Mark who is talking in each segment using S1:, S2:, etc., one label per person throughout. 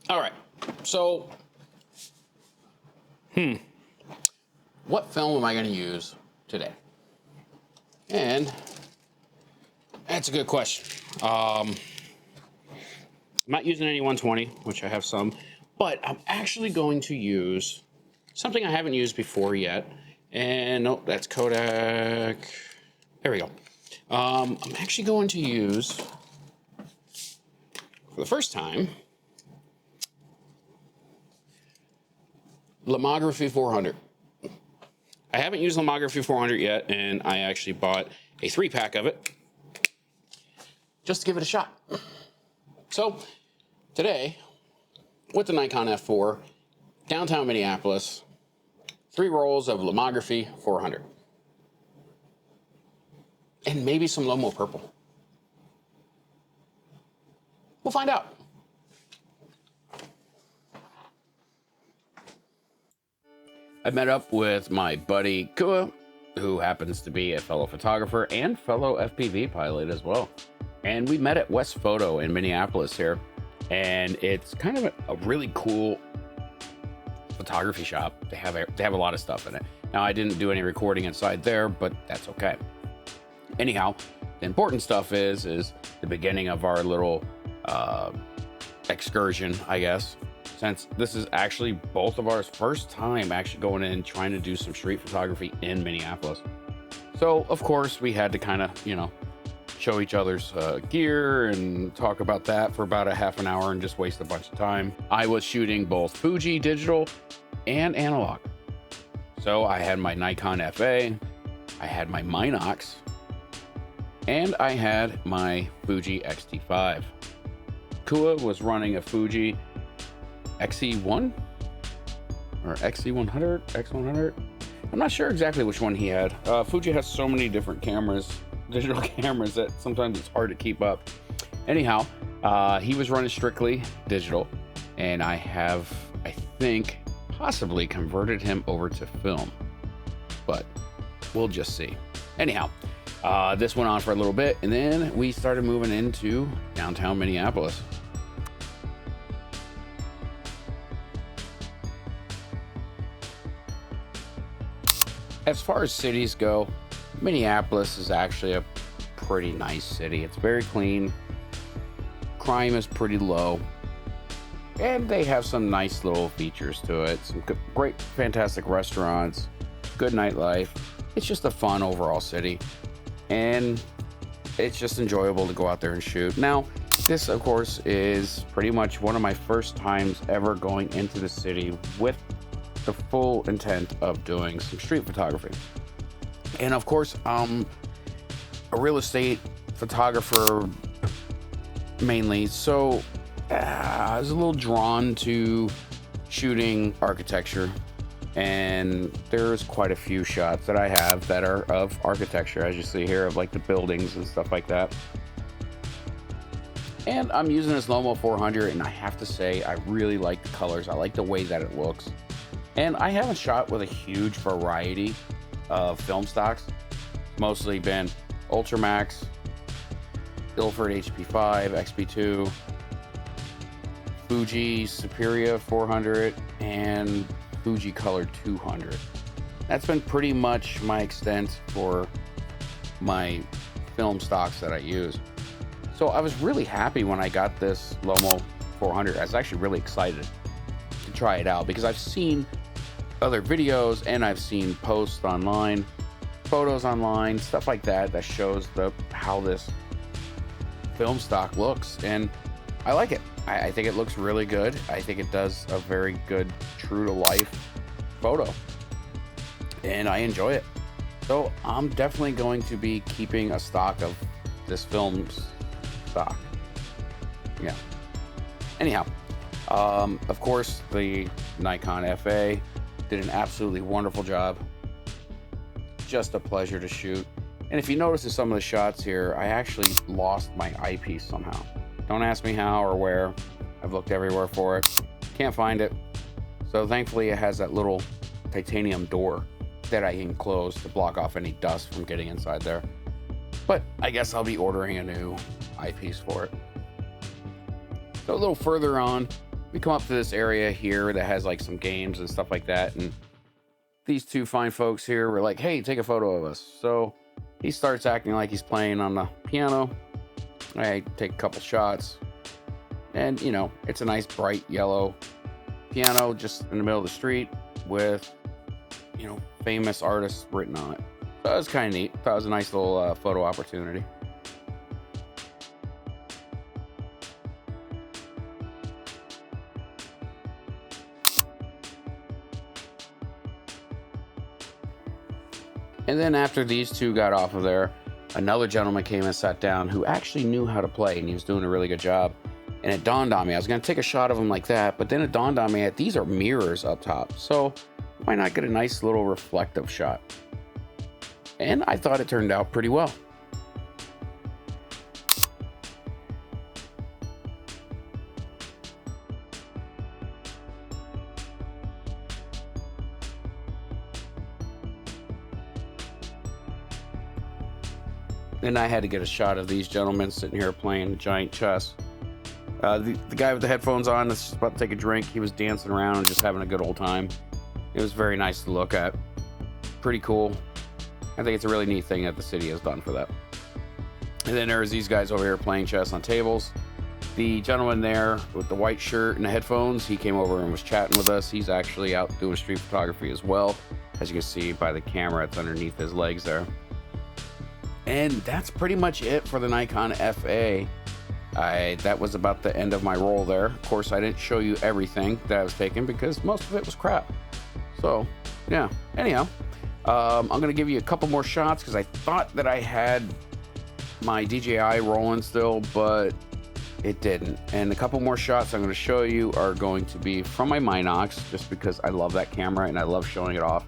S1: All right, so, what film am I gonna use today? And that's a good question. I'm not using any 120, which I have some, but I'm actually going to use something I haven't used before yet. And nope, that's Kodak. There we go. I'm actually going to use, for the first time, Lomography 400. I haven't used Lomography 400 yet, and I actually bought a 3-pack of it just to give it a shot. So today, with the Nikon F4, downtown Minneapolis, 3 rolls of Lomography 400. And maybe some Lomo Purple. We'll find out. I met up with my buddy Kua, who happens to be a fellow photographer and fellow FPV pilot as well. And we met at West Photo in Minneapolis here. And it's kind of a really cool photography shop. They have a lot of stuff in it. Now, I didn't do any recording inside there, but that's okay. Anyhow, the important stuff is the beginning of our little excursion, I guess, since this is actually both of our first time actually going in and trying to do some street photography in Minneapolis. So, of course, we had to kind of, show each other's gear and talk about that for about a half an hour and just waste a bunch of time. I was shooting both Fuji digital and analog. So I had my Nikon FA, I had my Minox, and I had my Fuji X-T5. Kua was running a Fuji XE1 or XE100, X100. I'm not sure exactly which one he had. Fuji has so many different cameras, digital cameras, that sometimes it's hard to keep up. Anyhow, he was running strictly digital, and I think, possibly converted him over to film, but we'll just see. Anyhow, this went on for a little bit, and then we started moving into downtown Minneapolis. As far as cities go, Minneapolis is actually a pretty nice city. It's very clean. Crime is pretty low. And they have some nice little features to it. Some great, fantastic restaurants, good nightlife. It's just a fun overall city. And it's just enjoyable to go out there and shoot. Now, this, of course, is pretty much one of my first times ever going into the city with the full intent of doing some street photography. And of course, I'm a real estate photographer mainly, so I was a little drawn to shooting architecture, and there's quite a few shots that I have that are of architecture, as you see here, of like the buildings and stuff like that. And I'm using this Lomo 400, and I have to say, I really like the colors. I like the way that it looks. And I haven't shot with a huge variety of film stocks. Mostly been Ultramax, Ilford HP5, XP2, Fuji Superia 400, and Fujicolor 200. That's been pretty much my extent for my film stocks that I use. So I was really happy when I got this Lomo 400. I was actually really excited to try it out because I've seen other videos and I've seen posts online, photos online, stuff like that shows how this film stock looks, and I like it. I think it looks really good. I think it does a very good true to life photo, and I enjoy it. So I'm definitely going to be keeping a stock of this film stock. Yeah. Anyhow, of course, the Nikon FA did an absolutely wonderful job. Just a pleasure to shoot. And if you notice in some of the shots here, I actually lost my eyepiece somehow. Don't ask me how or where. I've looked everywhere for it. Can't find it. So thankfully it has that little titanium door that I can close to block off any dust from getting inside there. But I guess I'll be ordering a new eyepiece for it. So a little further on we come up to this area here that has like some games and stuff like that, and these two fine folks here were like, hey, take a photo of us. So he starts acting like he's playing on the piano. I take a couple shots, and you know, it's a nice bright yellow piano just in the middle of the street with, you know, famous artists written on it. So that was kind of neat. Thought it was a nice little photo opportunity. And then after these two got off of there, another gentleman came and sat down who actually knew how to play, and he was doing a really good job. And it dawned on me, I was going to take a shot of him like that, but then it dawned on me that these are mirrors up top. So why not get a nice little reflective shot? And I thought it turned out pretty well. Then I had to get a shot of these gentlemen sitting here playing giant chess. The guy with the headphones on is about to take a drink. He was dancing around and just having a good old time. It was very nice to look at. Pretty cool. I think it's a really neat thing that the city has done for that. And then there's these guys over here playing chess on tables. The gentleman there with the white shirt and the headphones, he came over and was chatting with us. He's actually out doing street photography as well, as you can see by the camera that's underneath his legs there. And that's pretty much it for the Nikon FA. That was about the end of my roll there. Of course, I didn't show you everything that I was taking because most of it was crap. So, yeah. Anyhow, I'm going to give you a couple more shots because I thought that I had my DJI rolling still, but it didn't. And a couple more shots I'm going to show you are going to be from my Minox, just because I love that camera and I love showing it off.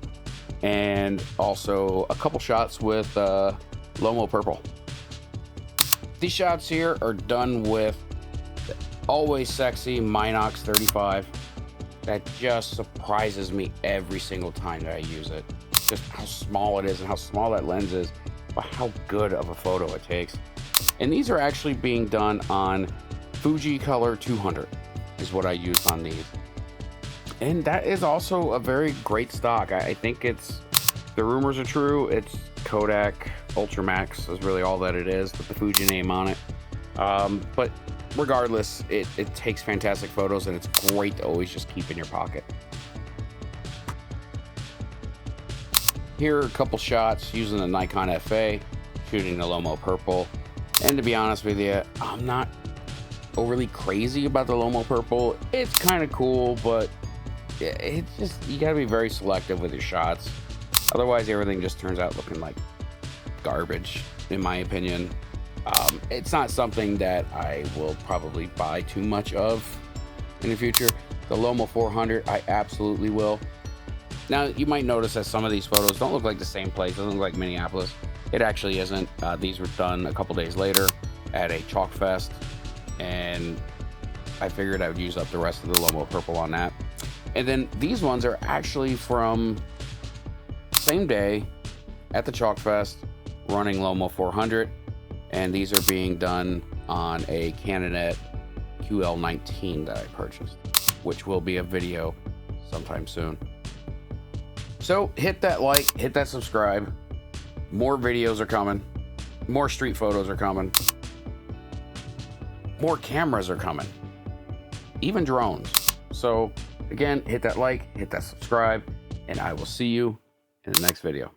S1: And also a couple shots with Lomo Purple. These shots here are done with the always sexy Minox 35. That just surprises me every single time that I use it. Just how small it is and how small that lens is, but how good of a photo it takes. And these are actually being done on Fujicolor 200 is what I use on these. And that is also a very great stock. I think it's, the rumors are true, it's Kodak Ultramax is really all that it is with the Fuji name on it. But regardless, it takes fantastic photos, and it's great to always just keep in your pocket. Here are a couple shots using the Nikon FA, shooting the Lomo Purple. And to be honest with you, I'm not overly crazy about the Lomo Purple. It's kind of cool, but it's just, you gotta be very selective with your shots. Otherwise, everything just turns out looking like garbage, in my opinion. It's not something that I will probably buy too much of in the future. The Lomo 400, I absolutely will. Now, you might notice that some of these photos don't look like the same place. It doesn't look like Minneapolis. It actually isn't. These were done a couple days later at a chalk fest, and I figured I would use up the rest of the Lomo Purple on that. And then these ones are actually from same day at the chalk fest running Lomo 400, and these are being done on a Canonet QL19 that I purchased, which will be a video sometime soon. So hit that like, hit that subscribe. More videos are coming, more street photos are coming, more cameras are coming, even drones. So again, hit that like, hit that subscribe, and I will see you in the next video.